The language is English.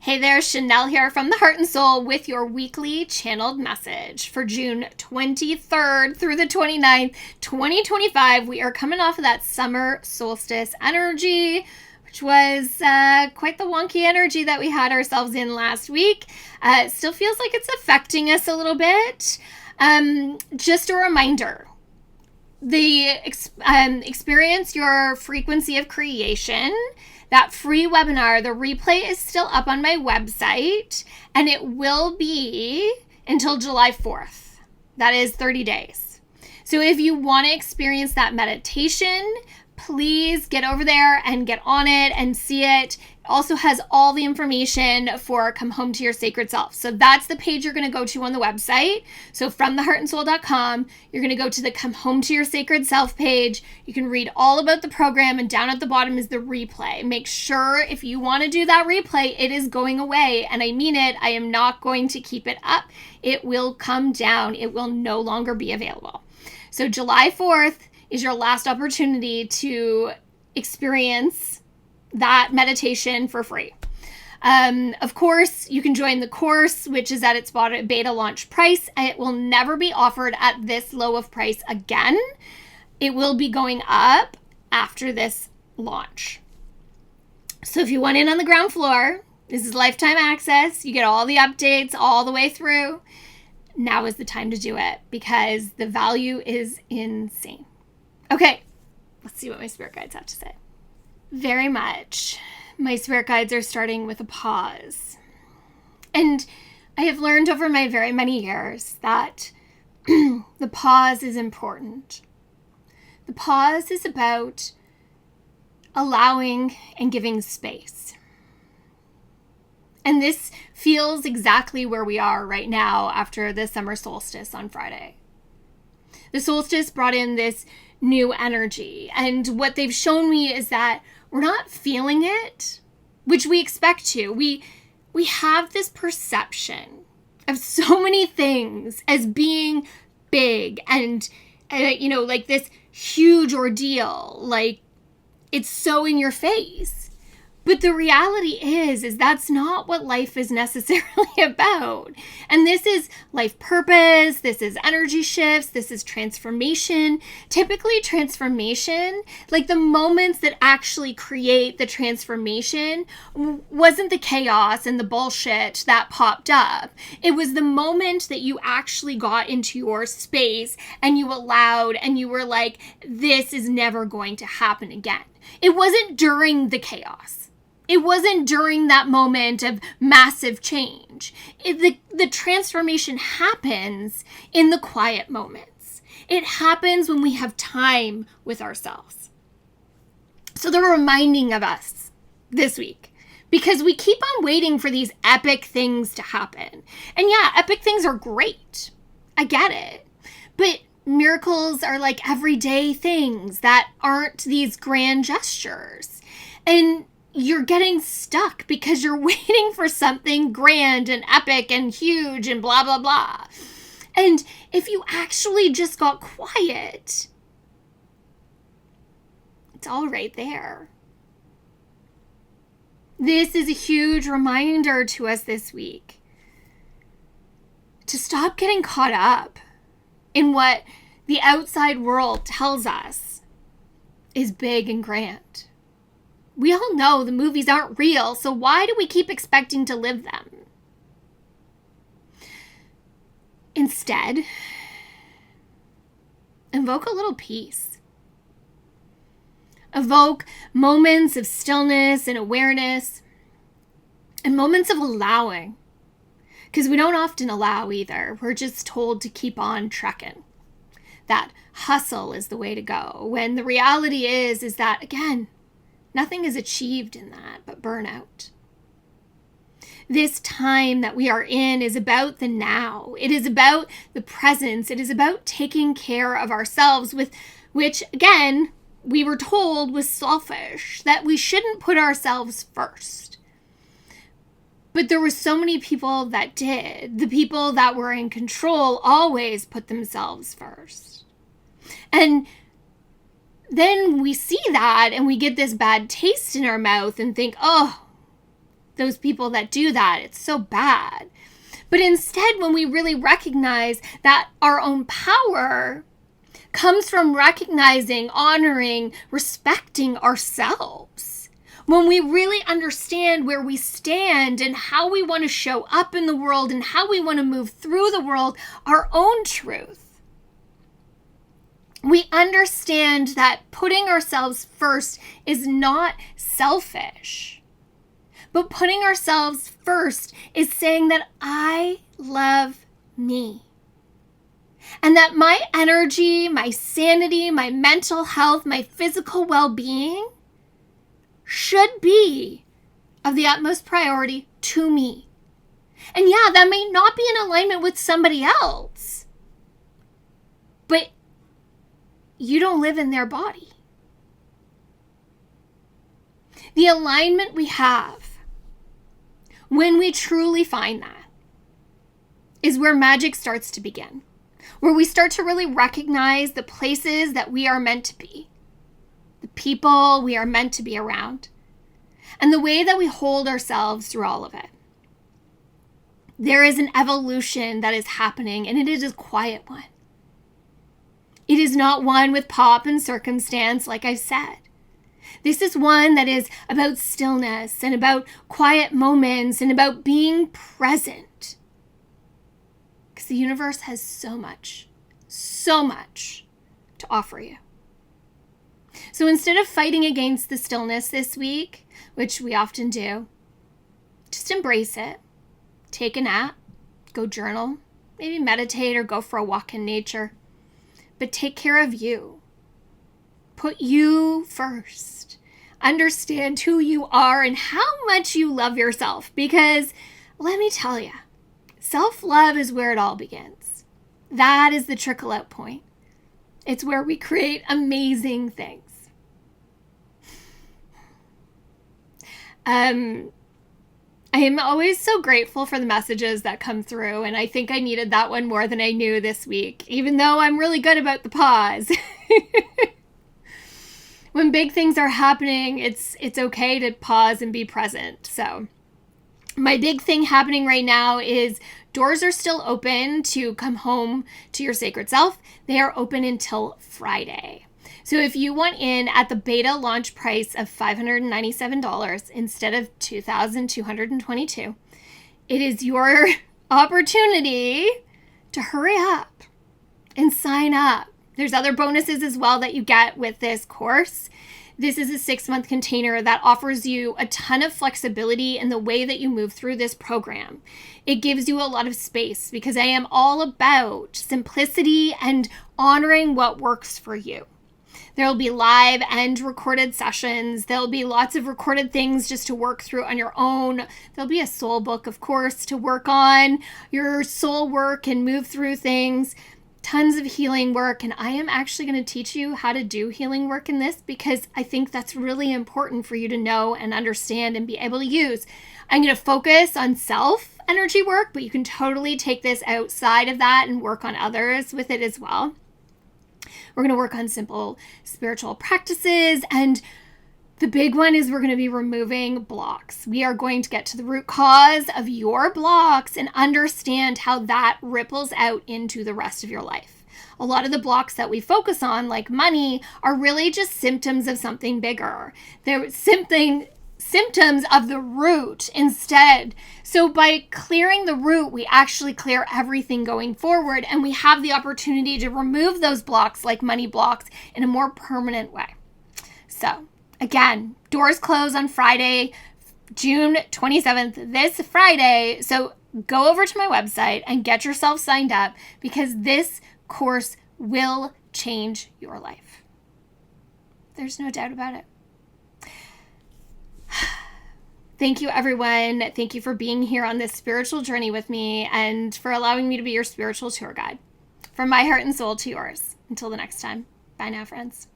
Hey there, Chanel here from the Heart and Soul with your weekly channeled message for June 23rd through the 29th, 2025. We are coming off of that summer solstice energy, which was quite the wonky energy that we had ourselves in last week. It still feels like it's affecting us a little bit. Just a reminder, experience your frequency of creation. That free webinar, the replay is still up on my website, and it will be until July 4th. That is 30 days. So if you want to experience that meditation, please get over there and get on it and see it. It also has all the information for Come Home to Your Sacred Self. So that's the page you're going to go to on the website. So from theheartandsoul.com, you're going to go to the Come Home to Your Sacred Self page. You can read all about the program, and down at the bottom is the replay. Make sure if you want to do that replay, it is going away. And I mean it. I am not going to keep it up. It will come down. It will no longer be available. So July 4th is your last opportunity to experience that meditation for free. Of course, you can join the course, which is at its beta launch price. It will never be offered at this low of price again. It will be going up after this launch. So if you want in on the ground floor, this is lifetime access. You get all the updates all the way through. Now is the time to do it because the value is insane. Okay, let's see what my spirit guides have to say. Very much. My spirit guides are starting with a pause. And I have learned over my very many years that the pause is important. The pause is about allowing and giving space. And this feels exactly where we are right now after the summer solstice on Friday. The solstice brought in this new energy. And what they've shown me is that we're not feeling it, which we expect to. We have this perception of so many things as being big and, like this huge ordeal, like it's so in your face. But the reality is that's not what life is necessarily about. And this is life purpose, this is energy shifts, this is transformation. Typically transformation, like the moments that actually create the transformation wasn't the chaos and the bullshit that popped up. It was the moment that you actually got into your space and you allowed and you were like, this is never going to happen again. It wasn't during the chaos. It wasn't during that moment of massive change. The transformation happens in the quiet moments. It happens when we have time with ourselves. So they're reminding of us this week because we keep on waiting for these epic things to happen. And yeah, epic things are great. I get it. But miracles are like everyday things that aren't these grand gestures. And you're getting stuck because you're waiting for something grand and epic and huge and blah, blah, blah. And if you actually just got quiet, it's all right there. This is a huge reminder to us this week to stop getting caught up in what the outside world tells us is big and grand. We all know the movies aren't real, so why do we keep expecting to live them? Instead, invoke a little peace. Evoke moments of stillness and awareness and moments of allowing. Because we don't often allow either. We're just told to keep on trekking. That hustle is the way to go. When the reality is that, again, nothing is achieved in that but burnout. This time that we are in is about the now. It is about the presence. It is about taking care of ourselves, which, again, we were told was selfish, that we shouldn't put ourselves first. But there were so many people that did. The people that were in control always put themselves first. And then we see that and we get this bad taste in our mouth and think, oh, those people that do that. It's so bad. But instead, when we really recognize that our own power comes from recognizing, honoring, respecting ourselves, when we really understand where we stand and how we want to show up in the world and how we want to move through the world, our own truth, we understand that putting ourselves first is not selfish. But putting ourselves first is saying that I love me. And that my energy, my sanity, my mental health, my physical well-being should be of the utmost priority to me. And yeah, that may not be in alignment with somebody else, but you don't live in their body. The alignment we have when we truly find that is where magic starts to begin, where we start to really recognize the places that we are meant to be, the people we are meant to be around, and the way that we hold ourselves through all of it. There is an evolution that is happening, and it is a quiet one. It is not one with pomp and circumstance, like I said. This is one that is about stillness and about quiet moments and about being present. Because the universe has so much to offer you. So instead of fighting against the stillness this week, which we often do, just embrace it. Take a nap, go journal, maybe meditate or go for a walk in nature. But take care of you. Put you first. Understand who you are and how much you love yourself. Because let me tell you, self-love is where it all begins. That is the trickle-out point. It's where we create amazing things. I am always so grateful for the messages that come through, and I think I needed that one more than I knew this week, even though I'm really good about the pause. When big things are happening, it's okay to pause and be present. So my big thing happening right now is doors are still open to come home to your sacred self. They are open until Friday. So if you want in at the beta launch price of $597 instead of $2,222, it is your opportunity to hurry up and sign up. There's other bonuses as well that you get with this course. This is a 6-month container that offers you a ton of flexibility in the way that you move through this program. It gives you a lot of space because I am all about simplicity and honoring what works for you. There'll be live and recorded sessions. There'll be lots of recorded things just to work through on your own. There'll be a soul book, of course, to work on your soul work and move through things. Tons of healing work. And I am actually going to teach you how to do healing work in this because I think that's really important for you to know and understand and be able to use. I'm going to focus on self energy work, but you can totally take this outside of that and work on others with it as well. We're going to work on simple spiritual practices. And the big one is we're going to be removing blocks. We are going to get to the root cause of your blocks and understand how that ripples out into the rest of your life. A lot of the blocks that we focus on, like money, are really just symptoms of something bigger. They're symptoms of the root instead. So by clearing the root, we actually clear everything going forward, and we have the opportunity to remove those blocks, like money blocks, in a more permanent way. So again, doors close on Friday, June 27th, this Friday. So go over to my website and get yourself signed up because this course will change your life. There's no doubt about it. Thank you, everyone. Thank you for being here on this spiritual journey with me and for allowing me to be your spiritual tour guide. From my heart and soul to yours. Until the next time. Bye now, friends.